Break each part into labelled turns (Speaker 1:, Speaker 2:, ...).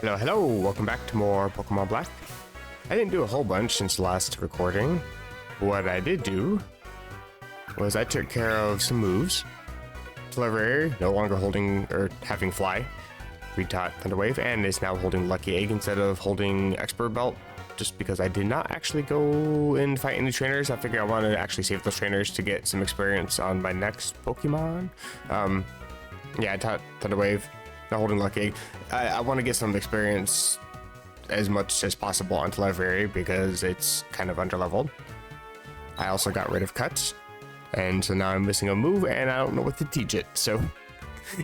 Speaker 1: Hello, welcome back to more Pokemon Black. I didn't do a whole bunch since last recording. What I did do was I took care of some moves. Delivery, no longer holding or having Fly, retaught Thunder Wave, and is now holding Lucky Egg instead of holding Expert Belt, just because I did not actually go and fight any trainers. I figured I wanted to actually save those trainers to get some experience on my next Pokemon. Yeah, I taught Thunder Wave, not holding Lucky Egg. I want to get some experience as much as possible on Delivery because it's kind of underleveled. I also got rid of Cuts, and so now I'm missing a move and I don't know what to teach it, so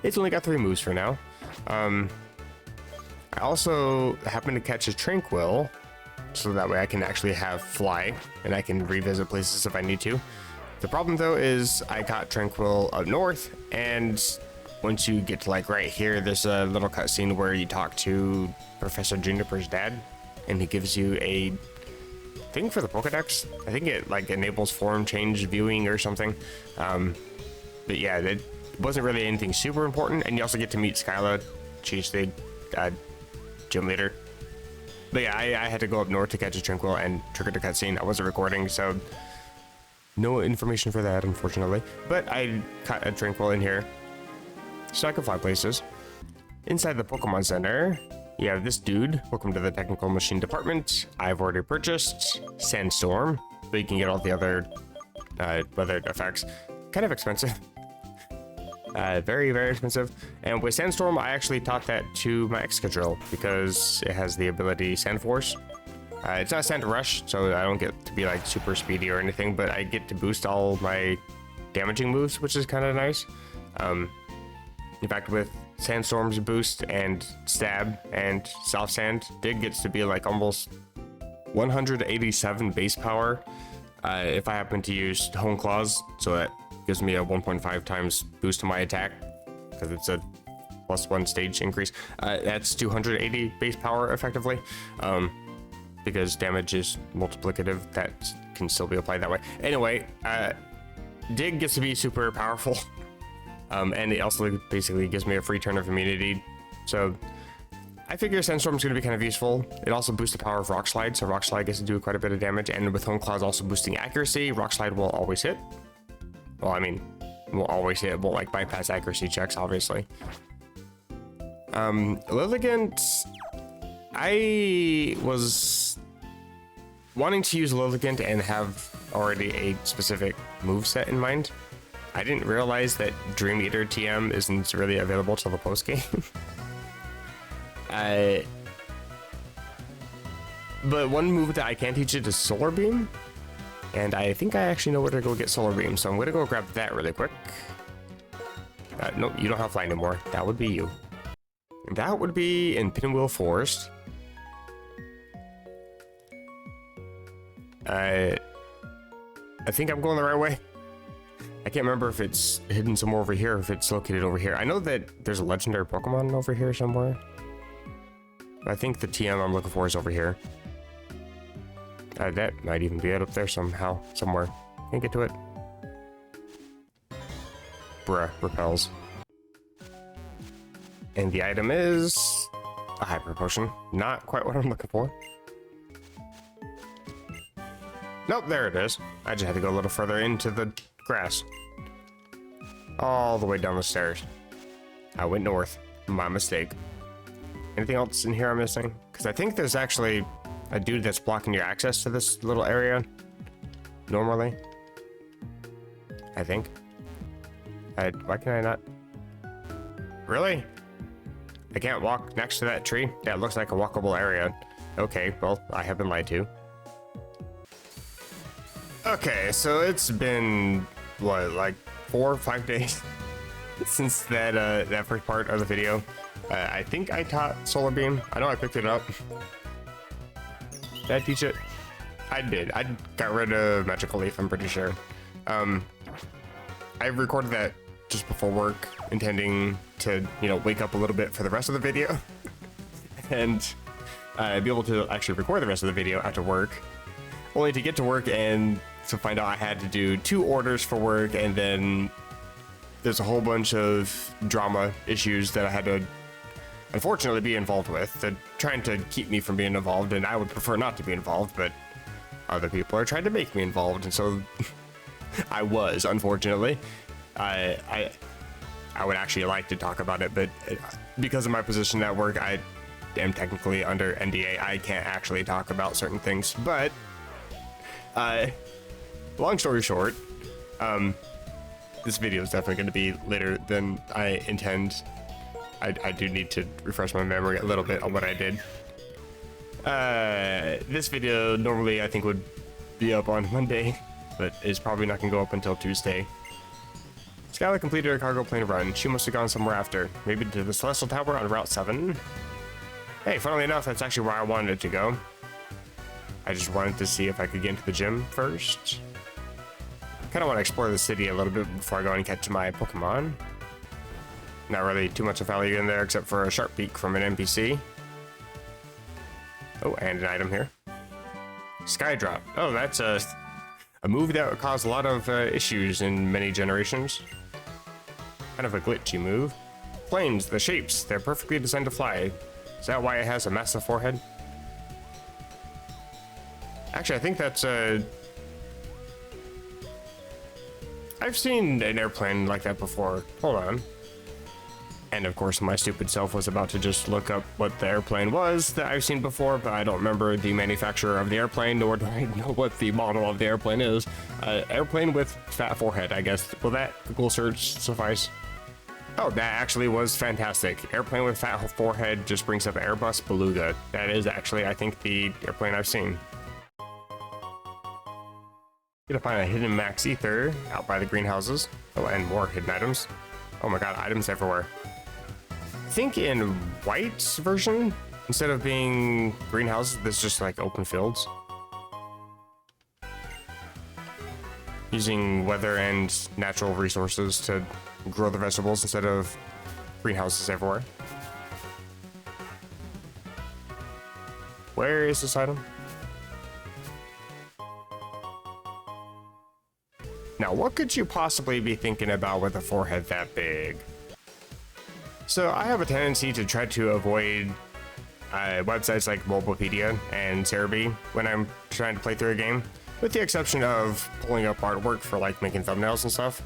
Speaker 1: it's only got 3 moves for now. I also happened to catch a Tranquil, so that way I can actually have Fly and I can revisit places if I need to. The problem though is I caught Tranquil up north, and once you get to like right here, there's a little cutscene where you talk to Professor Juniper's dad, and he gives you a thing for the Pokedex. I think it like enables form change viewing or something. But yeah, it wasn't really anything super important, and you also get to meet Skyla. She's the gym leader. But yeah, I had to go up north to catch a Tranquil and trigger the cutscene. I wasn't recording, so no information for that, unfortunately. But I caught a Tranquil in here, so I can fly places. Inside the Pokemon Center, you have this dude. Welcome to the Technical Machine Department. I've already purchased Sandstorm, so you can get all the other weather effects. Kind of expensive. Very, very expensive. And with Sandstorm, I actually taught that to my Excadrill because it has the ability Sand Force. It's not Sand Rush, so I don't get to be like super speedy or anything, but I get to boost all my damaging moves, which is kind of nice. In fact, with Sandstorm's boost and Stab and Soft Sand, Dig gets to be like almost 187 base power if I happen to use Hone Claws, so that gives me a 1.5 times boost to my attack because it's a +1 stage increase. That's 280 base power effectively, because damage is multiplicative. That can still be applied that way. Anyway, Dig gets to be super powerful. And it also basically gives me a free turn of immunity. So I figure Sandstorm's going to be kind of useful. It also boosts the power of Rock Slide, so Rock Slide gets to do quite a bit of damage. And with Hone Claws also boosting accuracy, Rock Slide will always hit. Well, I mean, will always hit. It won't like bypass accuracy checks, obviously. Lilligant, I was wanting to use Lilligant and have already a specific moveset in mind. I didn't realize that Dream Eater TM isn't really available till the post game. But one move that I can teach it is Solar Beam, and I think I actually know where to go get Solar Beam, so I'm gonna go grab that really quick. Nope, you don't have Fly anymore. That would be you. That would be in Pinwheel Forest. I think I'm going the right way. I can't remember if it's hidden somewhere over here or if it's located over here. I know that there's a legendary Pokemon over here somewhere. I think the TM I'm looking for is over here. That might even be it up there somehow, somewhere. Can't get to it. Bruh, repels. And the item is a Hyper Potion. Not quite what I'm looking for. Nope, there it is. I just had to go a little further into the grass. All the way down the stairs. I went north. My mistake. Anything else in here I'm missing? Because I think there's actually a dude that's blocking your access to this little area. Normally. I think. Why can I not? Really? I can't walk next to that tree? That looks like a walkable area. Okay, well, I have been lied to. Okay, so it's been, what, like 4 or 5 days since that first part of the video. I think I taught Solar Beam. I know I picked it up. Did I teach it? I did. I got rid of Magical Leaf, I'm pretty sure. I recorded that just before work, intending to, wake up a little bit for the rest of the video. And be able to actually record the rest of the video after work. Only to get to work and to find out I had to do 2 orders for work, and then there's a whole bunch of drama issues that I had to unfortunately be involved with. They're trying to keep me from being involved, and I would prefer not to be involved, but other people are trying to make me involved, and so I was, unfortunately. I would actually like to talk about it, but because of my position at work, I am technically under NDA. I can't actually talk about certain things, but long story short, this video is definitely going to be later than I intend. I do need to refresh my memory a little bit on what I did. This video normally I think would be up on Monday, but it's probably not going to go up until Tuesday. Skylar completed her cargo plane run. She must have gone somewhere after. Maybe to the Celestial Tower on Route 7? Hey, funnily enough, that's actually where I wanted it to go. I just wanted to see if I could get into the gym first. Kind of want to explore the city a little bit before I go and catch my Pokemon. Not really too much of value in there except for a sharp peek from an NPC. Oh, and an item here. Skydrop. Oh, that's a move that would cause a lot of issues in many generations. Kind of a glitchy move. Planes, the shapes, they're perfectly designed to fly. Is that why it has a massive forehead? Actually, I think that's I've seen an airplane like that before. Hold on. And of course, my stupid self was about to just look up what the airplane was that I've seen before, but I don't remember the manufacturer of the airplane, nor do I know what the model of the airplane is. Airplane with fat forehead, I guess. Will that Google search suffice? Oh, that actually was fantastic. Airplane with fat forehead just brings up Airbus Beluga. That is actually, I think, the airplane I've seen. Gonna find a hidden max ether out by the greenhouses. Oh, and more hidden items. Oh my god, items everywhere. I think in White's version, instead of being greenhouses, there's just like open fields. Using weather and natural resources to grow the vegetables instead of greenhouses everywhere. Where is this item? Now, what could you possibly be thinking about with a forehead that big? So I have a tendency to try to avoid websites like Mobilepedia and Cerebi when I'm trying to play through a game, with the exception of pulling up artwork for like making thumbnails and stuff,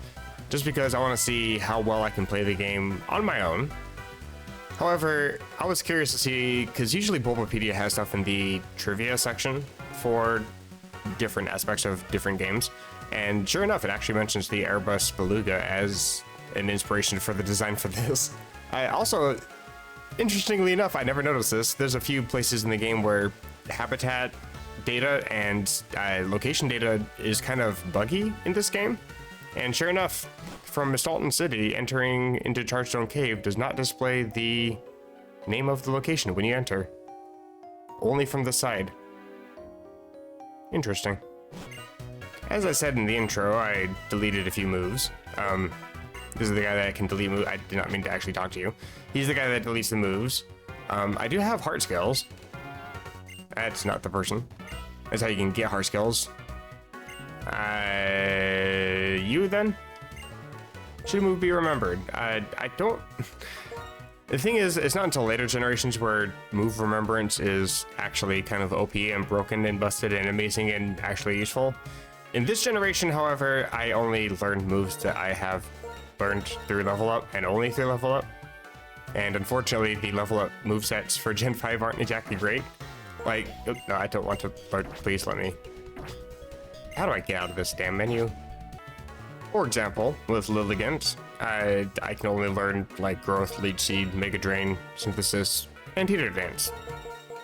Speaker 1: just because I want to see how well I can play the game on my own. However, I was curious to see, because usually Mobilepedia has stuff in the trivia section for different aspects of different games. And sure enough, it actually mentions the Airbus Beluga as an inspiration for the design for this. I also, interestingly enough, I never noticed this. There's a few places in the game where habitat data and location data is kind of buggy in this game. And sure enough, from Mistalton City, entering into Chargestone Cave does not display the name of the location when you enter. Only from the side. Interesting. As I said in the intro, I deleted a few moves. This is the guy that can delete moves. I did not mean to actually talk to you. He's the guy that deletes the moves. I do have heart skills. That's not the person. That's how you can get heart skills. You then? Should a move be remembered? I don't... The thing is, it's not until later generations where move remembrance is actually kind of OP and broken and busted and amazing and actually useful. In this generation, however, I only learned moves that I have learned through level up and only through level up. And unfortunately, the level up movesets for Gen 5 aren't exactly great. Like, oh, no, I don't want to learn. Please let me. How do I get out of this damn menu? For example, with Lilligant, I can only learn like Growth, Leech Seed, Mega Drain, Synthesis, and Heater Dance.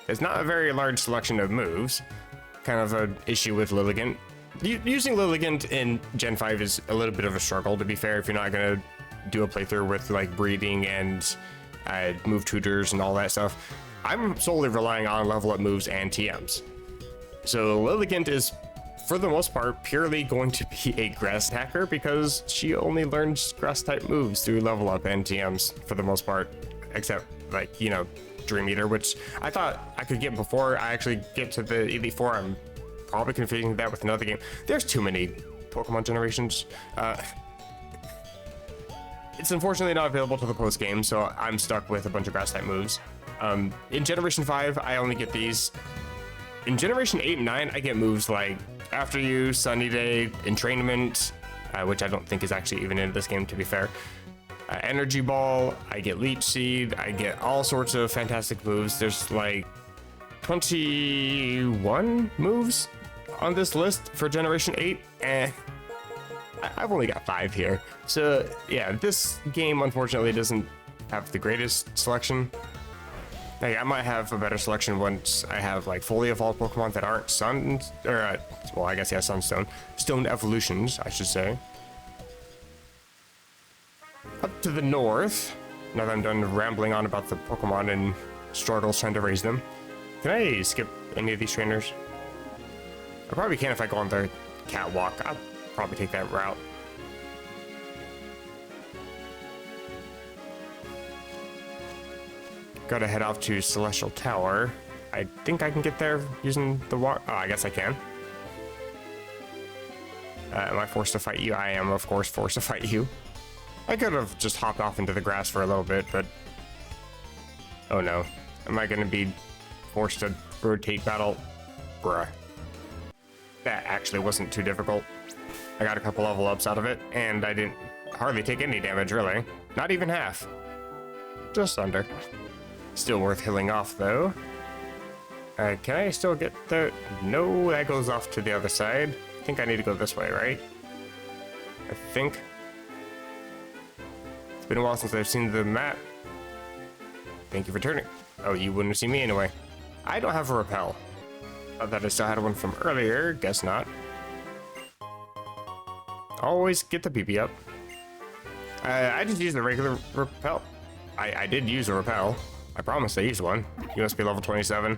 Speaker 1: It's not a very large selection of moves. Kind of an issue with Lilligant. Using Lilligant in Gen 5 is a little bit of a struggle, to be fair, if you're not going to do a playthrough with like breeding and move tutors and all that stuff. I'm solely relying on level up moves and TMs. So Lilligant is, for the most part, purely going to be a grass attacker because she only learns grass type moves through level up and TMs for the most part, except like, you know, Dream Eater, which I thought I could get before I actually get to the Elite Four. I'm probably confusing that with another game. There's too many Pokemon generations. It's unfortunately not available to the post game, so I'm stuck with a bunch of grass type moves. In Generation 5, I only get these. In Generation 8 and 9, I get moves like After You, Sunny Day, Entrainment, which I don't think is actually even in this game, to be fair. Energy Ball, I get Leech Seed, I get all sorts of fantastic moves. There's like 21 moves on this list for Generation 8. I've only got 5 here. So yeah, this game unfortunately doesn't have the greatest selection. Like, I might have a better selection once I have like fully evolved Pokemon that aren't Sun, or well, I guess yeah, Sunstone, Stone evolutions, I should say. Up to the north, now that I'm done rambling on about the Pokemon and struggles trying to raise them, can I skip any of these trainers? I probably can if I go on the catwalk. I'll probably take that route. Gotta head off to Celestial Tower. I think I can get there using the walk. Oh, I guess I can. Am I forced to fight you? I am, of course, forced to fight you. I could have just hopped off into the grass for a little bit, but... oh no. Am I gonna be forced to rotate battle? Bruh. That actually wasn't too difficult. I got a couple level ups out of it, and I didn't hardly take any damage, really. Not even half. Just under. Still worth healing off, though. Can I still get there? No, that goes off to the other side. I think I need to go this way, right? I think. It's been a while since I've seen the map. Thank you for turning. Oh, you wouldn't have seen me anyway. I don't have a repel. I thought I still had one from earlier. Guess not. Always get the PP up. I just used the regular repel. I did use a repel. I promise I used one. You must be level 27.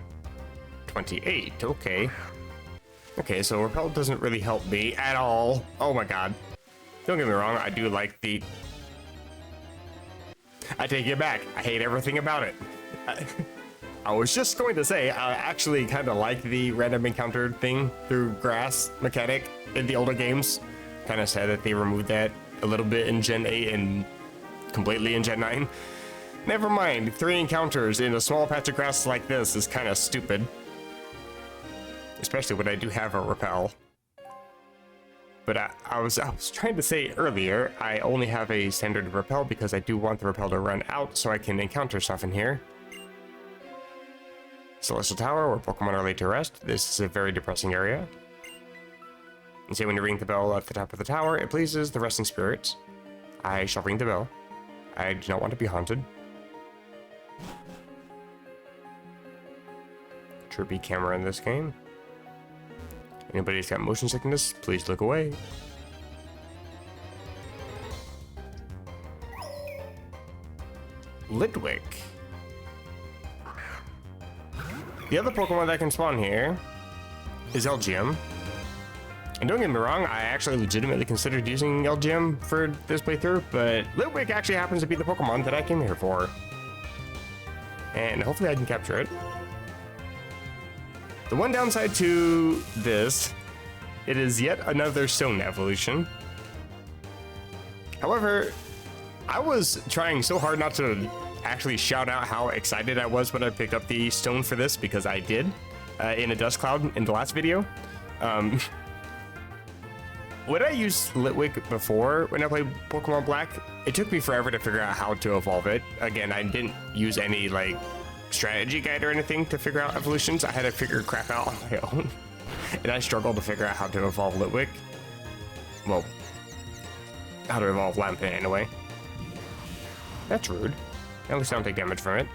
Speaker 1: 28, okay. Okay, so repel doesn't really help me at all. Oh my god. Don't get me wrong, I do like the... I take it back. I hate everything about it. I was just going to say, I actually kind of like the random encounter thing through grass mechanic in the older games. Kind of sad that they removed that a little bit in Gen 8 and completely in Gen 9. Never mind, 3 encounters in a small patch of grass like this is kind of stupid. Especially when I do have a repel. But I was trying to say earlier, I only have a standard repel because I do want the repel to run out so I can encounter stuff in here. Celestial Tower, where Pokemon are laid to rest. This is a very depressing area. You say when you ring the bell at the top of the tower, it pleases the resting spirits. I shall ring the bell. I do not want to be haunted. Trippy camera in this game. Anybody's got motion sickness, please look away. Litwick. The other Pokemon that can spawn here is LGM. And don't get me wrong, I actually legitimately considered using LGM for this playthrough, but Litwick actually happens to be the Pokemon that I came here for. And hopefully I can capture it. The one downside to this, it is yet another stone evolution. However, I was trying so hard not to actually shout out how excited I was when I picked up the stone for this, because I did in a dust cloud in the last video. When I used Litwick before, when I played Pokemon Black, it took me forever to figure out how to evolve it. Again, I didn't use any like strategy guide or anything to figure out evolutions. I had to figure crap out on my own. And I struggled to figure out how to evolve Litwick. Well, how to evolve Lampent anyway. That's rude. At least I don't take damage from it.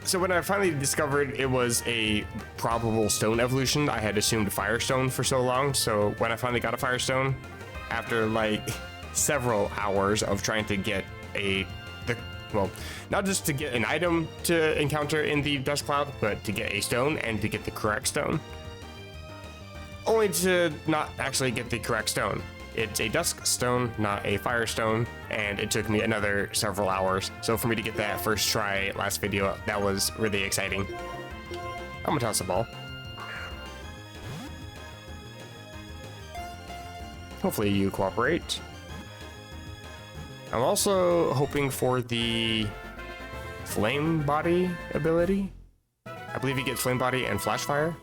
Speaker 1: So when I finally discovered it was a probable stone evolution, I had assumed Firestone for so long. So when I finally got a Firestone, after like several hours of trying to get well, not just to get an item to encounter in the dust cloud, but to get a stone and to get the correct stone. Only to not actually get the correct stone. It's a dusk stone, not a firestone, and it took me another several hours. So for me to get that first try last video, that was really exciting. I'm gonna toss a ball. Hopefully you cooperate. I'm also hoping for the flame body ability. I believe you get flame body and flash fire.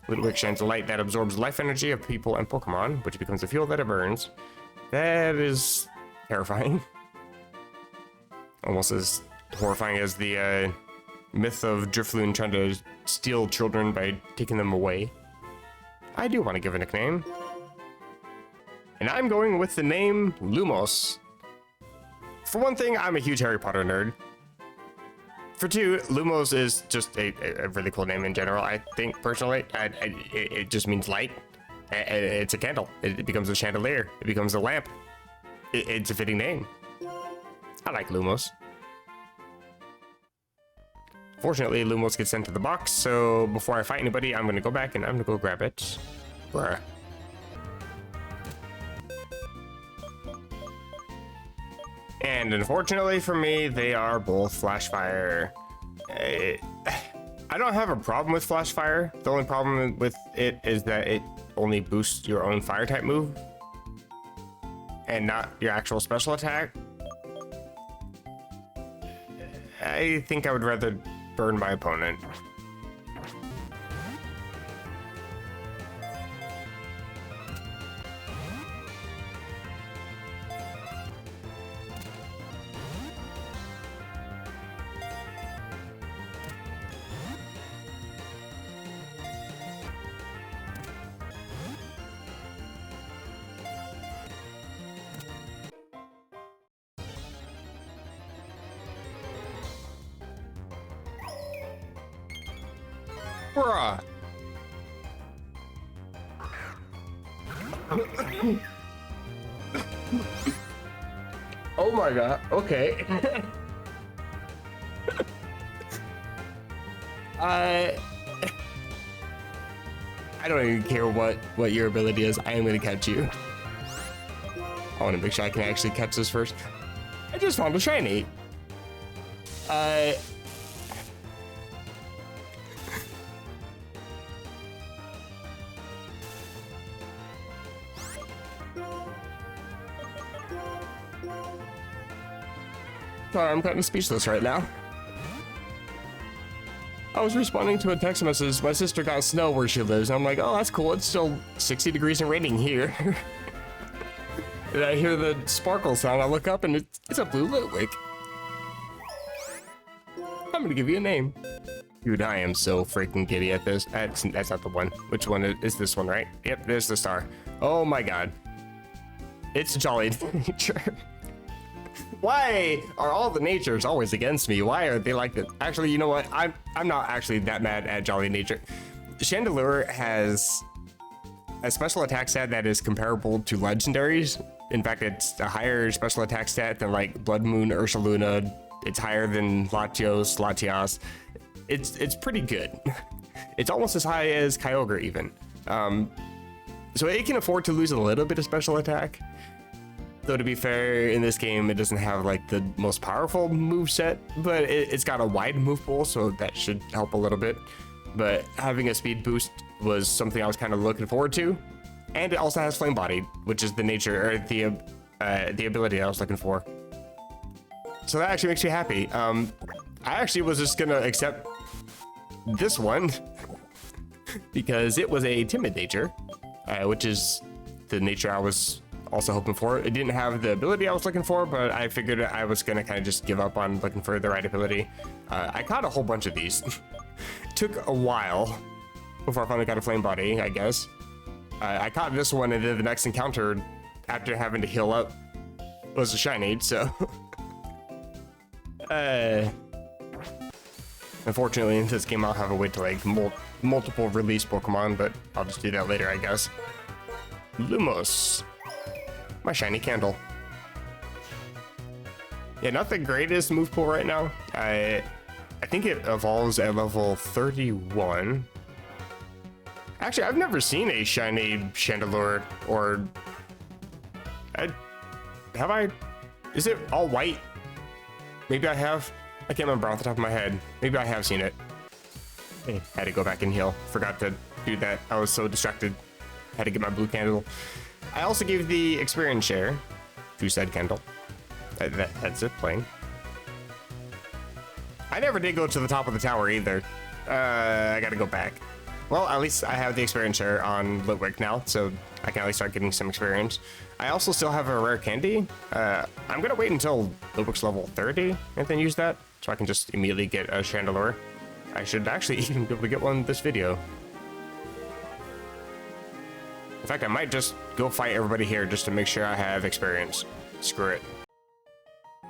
Speaker 1: Ludwig shines a light that absorbs life energy of people and Pokemon, which becomes the fuel that it burns. That is terrifying. Almost as horrifying as the myth of Drifloon trying to steal children by taking them away. I do want to give a nickname. And I'm going with the name Lumos. For one thing, I'm a huge Harry Potter nerd. For two, Lumos is just a really cool name in general, I think, personally. It just means light. It's a candle. It becomes a chandelier. It becomes a lamp. It's a fitting name. I like Lumos. Fortunately, Lumos gets sent to the box, so before I fight anybody, I'm going to go back and I'm going to go grab it. Bruh. And unfortunately for me, they are both flash fire. I don't have a problem with flash fire. The only problem with it is that it only boosts your own fire type move and not your actual special attack. I think I would rather burn my opponent. Bruh. Oh my god, okay. I don't even care what your ability is. I am gonna catch you. I want to make sure I can actually catch this first. I just found a shiny. Sorry, I'm kind of speechless right now. I was responding to a text message. My sister got snow where she lives. And I'm like, oh, that's cool. It's still 60 degrees and raining here. And I hear the sparkle sound. I look up and it's a blue Litwick. I'm gonna give you a name. Dude, I am so freaking giddy at this. That's not the one. Which one is this one, right? Yep, there's the star. Oh my god. It's Jolly Nature. Why are all the natures always against me? Why are they like this? Actually, you know what? I'm not actually that mad at Jolly Nature. Chandelure has a special attack stat that is comparable to legendaries. In fact, it's a higher special attack stat than like Blood Moon, Ursaluna. It's higher than Latios. It's pretty good. It's almost as high as Kyogre even. So it can afford to lose a little bit of special attack. Though to be fair, in this game, it doesn't have like the most powerful move set, but it's got a wide move pool, so that should help a little bit. But having a speed boost was something I was kind of looking forward to. And it also has Flame Body, which is the nature, or the ability I was looking for. So that actually makes me happy. I actually was just gonna accept this one because it was a timid nature, which is the nature I was also hoping for. It didn't have the ability I was looking for, but I figured I was gonna kind of just give up on looking for the right ability. I caught a whole bunch of these. Took a while before I finally got a Flame Body, I guess. I caught this one, and then the next encounter, after having to heal up, was a shiny, so. Unfortunately, in this game, I'll have to wait to like multiple release Pokemon, but I'll just do that later, I guess. Lumos. My shiny candle. Yeah, not the greatest move pool right now. I think it evolves at level 31. Actually, I've never seen a shiny Chandelure, or have I? Is it all white? Maybe I have. I can't remember off the top of my head. Maybe I have seen it. Hey, had to go back and heal. Forgot to do that. I was so distracted. Had to get my blue candle. I also gave the experience share to said candle. That's it, playing. I never did go to the top of the tower either. I gotta go back. Well, at least I have the experience share on Litwick now, so I can at least start getting some experience. I also still have a rare candy. I'm gonna wait until Litwick's level 30 and then use that, so I can just immediately get a Chandelure. I should actually even be able to get one this video. In fact, I might just go fight everybody here just to make sure I have experience. Screw it.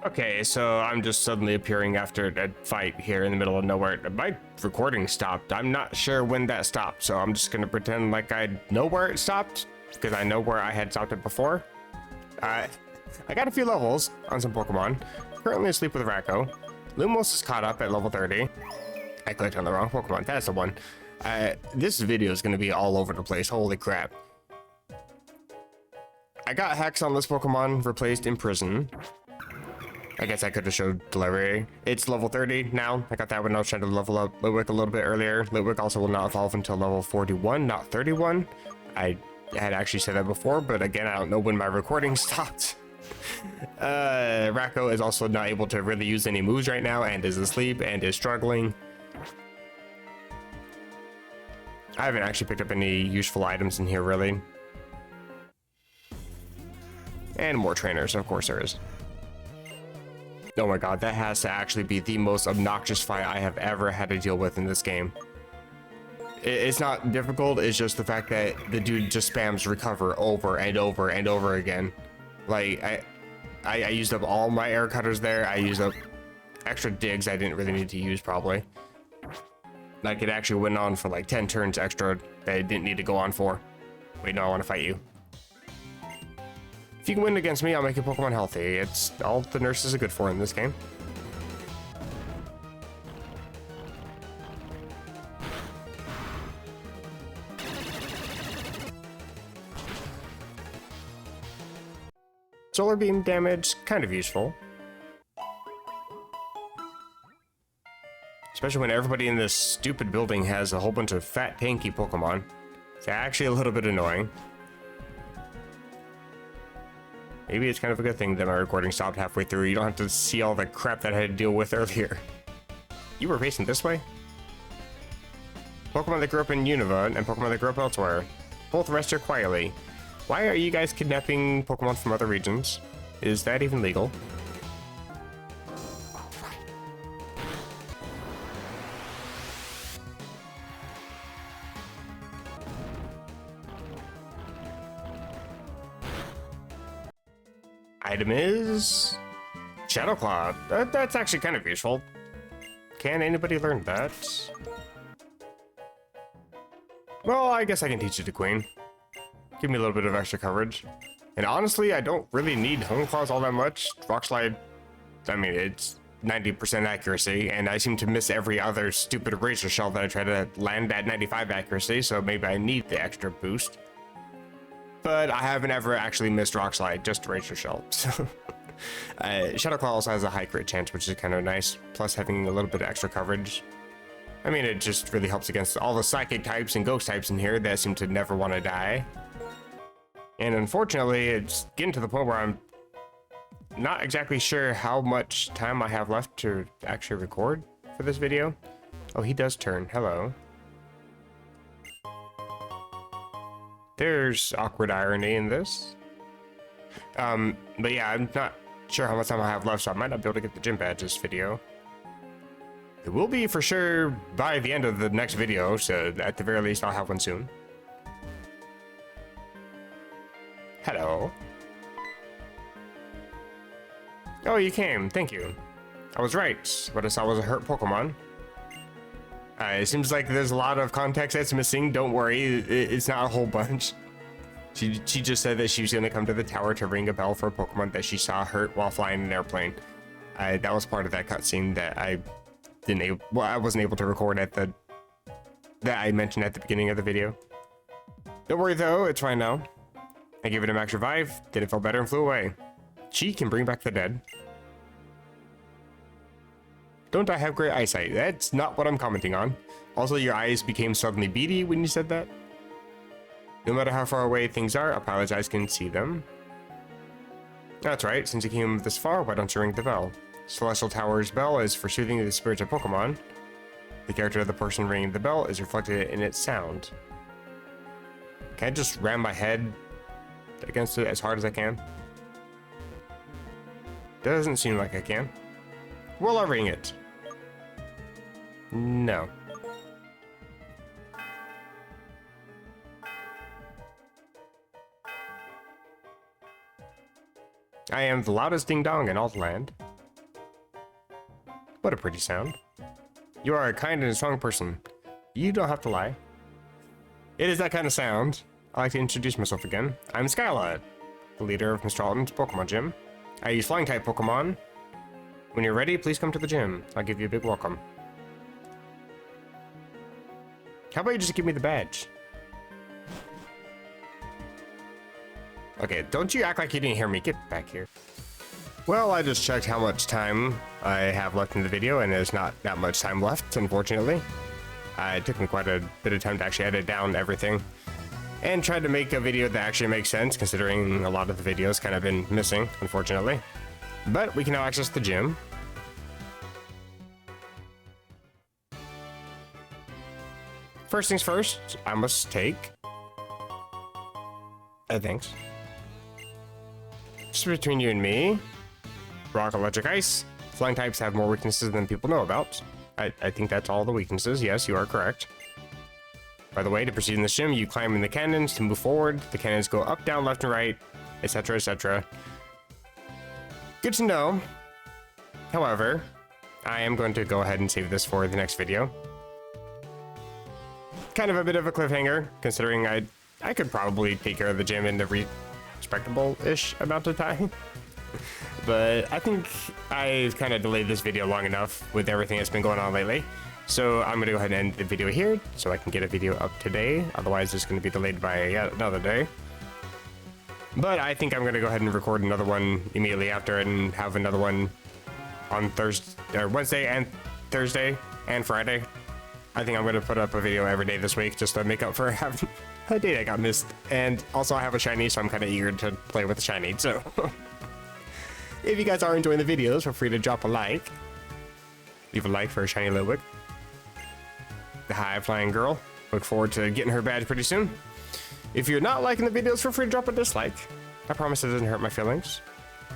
Speaker 1: Okay, so I'm just suddenly appearing after a fight here in the middle of nowhere. My recording stopped. I'm not sure when that stopped, so I'm just gonna pretend like I know where it stopped, because I know where I had stopped it before. I got a few levels on some Pokemon. Currently asleep with Racco. Lumos is caught up at level 30. I clicked on the wrong Pokemon. That's the one. This video is gonna be all over the place. Holy crap. I got Hex on this Pokemon replaced in prison. I guess I could have showed delivery. It's level 30 now. I got that when I was trying to level up Litwick a little bit earlier. Litwick also will not evolve until level 41, not 31. I had actually said that before, but again, I don't know when my recording stopped. Racco is also not able to really use any moves right now and is asleep and is struggling. I haven't actually picked up any useful items in here, really. And more trainers, of course there is. Oh my god, that has to actually be the most obnoxious fight I have ever had to deal with in this game. It's not difficult, it's just the fact that the dude just spams recover over and over and over again. Like, I used up all my air cutters there. I used up extra digs I didn't really need to use, probably. Like, it actually went on for like 10 turns extra that it didn't need to go on for. Wait, no, I want to fight you. If you can win against me, I'll make your Pokemon healthy. It's all the nurses are good for in this game. Solar beam damage, kind of useful. Especially when everybody in this stupid building has a whole bunch of fat, tanky Pokemon. It's actually a little bit annoying. Maybe it's kind of a good thing that my recording stopped halfway through. You don't have to see all the crap that I had to deal with earlier. You were facing this way? Pokemon that grew up in Unova and Pokemon that grew up elsewhere. Both rest here quietly. Why are you guys kidnapping Pokemon from other regions? Is that even legal? Item is Shadow Claw. That's actually kind of useful. Can anybody learn that? Well, I guess I can teach it to Queen. Give me a little bit of extra coverage. And honestly, I don't really need Hone Claws all that much. Rock Slide, I mean, it's 90% accuracy, and I seem to miss every other stupid Razor Shell that I try to land at 95 accuracy, so maybe I need the extra boost. But I haven't ever actually missed Rock Slide, just Razor Shell. Shadow Claw also has a high crit chance, which is kind of nice, plus having a little bit of extra coverage. I mean, it just really helps against all the Psychic types and Ghost types in here that seem to never want to die. And unfortunately, it's getting to the point where I'm not exactly sure how much time I have left to actually record for this video. Oh, he does turn. Hello. There's awkward irony in this. But yeah, I'm not sure how much time I have left, so I might not be able to get the gym badge this video. It will be for sure by the end of the next video, so at the very least I'll have one soon. Hello. Oh, you came. Thank you. I was right. What I saw was a hurt Pokemon. It seems like there's a lot of context that's missing. Don't worry, it's not a whole bunch. She just said that she was going to come to the tower to ring a bell for a Pokemon that she saw hurt while flying an airplane. That was part of that cutscene that I wasn't able to record at that I mentioned at the beginning of the video. Don't worry though, it's fine now. I gave it a max revive, then it felt better and flew away. She can bring back the dead. Don't I have great eyesight? That's not what I'm commenting on. Also, your eyes became suddenly beady when you said that. No matter how far away things are, a pilot's eyes can see them. That's right, since you came this far, why don't you ring the bell? Celestial Tower's bell is for soothing the spirits of Pokemon. The character of the person ringing the bell is reflected in its sound. Can I just ram my head against it as hard as I can? Doesn't seem like I can. Will I ring it? No. I am the loudest ding-dong in all the land. What a pretty sound. You are a kind and strong person. You don't have to lie. It is that kind of sound. I'd like to introduce myself again. I'm Skyla, the leader of Mr. Alton's Pokemon Gym. I use flying-type Pokemon. When you're ready, please come to the gym. I'll give you a big welcome. How about you just give me the badge? Okay, don't you act like you didn't hear me. Get back here. Well, I just checked how much time I have left in the video, and there's not that much time left, unfortunately. It took me quite a bit of time to actually edit down everything and tried to make a video that actually makes sense, considering a lot of the videos kind of been missing, unfortunately. But we can now access the gym. First things first, I must take... thanks. Just between you and me, rock, electric, ice. Flying types have more weaknesses than people know about. I think that's all the weaknesses. Yes, you are correct. By the way, to proceed in this gym, you climb in the cannons to move forward. The cannons go up, down, left, and right, etc., etc. Good to know. However, I am going to go ahead and save this for the next video. Kind of a bit of a cliffhanger, considering I could probably take care of the gym in the respectable-ish amount of time. But I think I've kind of delayed this video long enough with everything that's been going on lately. So I'm going to go ahead and end the video here so I can get a video up today. Otherwise, it's going to be delayed by yet another day. But I think I'm going to go ahead and record another one immediately after and have another one on Wednesday and Thursday and Friday. I think I'm going to put up a video every day this week just to make up for having a day that got missed. And also I have a shiny, so I'm kind of eager to play with the shiny. So if you guys are enjoying the videos, feel free to drop a like. Leave a like for a shiny Litwick. The high-flying girl. Look forward to getting her badge pretty soon. If you're not liking the videos, feel free to drop a dislike. I promise it doesn't hurt my feelings.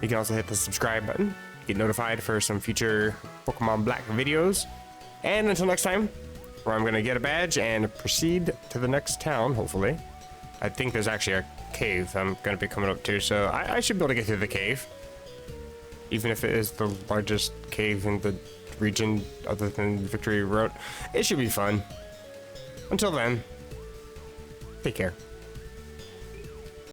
Speaker 1: You can also hit the subscribe button. Get notified for some future Pokemon Black videos. And until next time, where I'm going to get a badge and proceed to the next town, hopefully. I think there's actually a cave I'm going to be coming up to, so I should be able to get through the cave. Even if it is the largest cave in the region other than Victory Road. It should be fun. Until then, take care.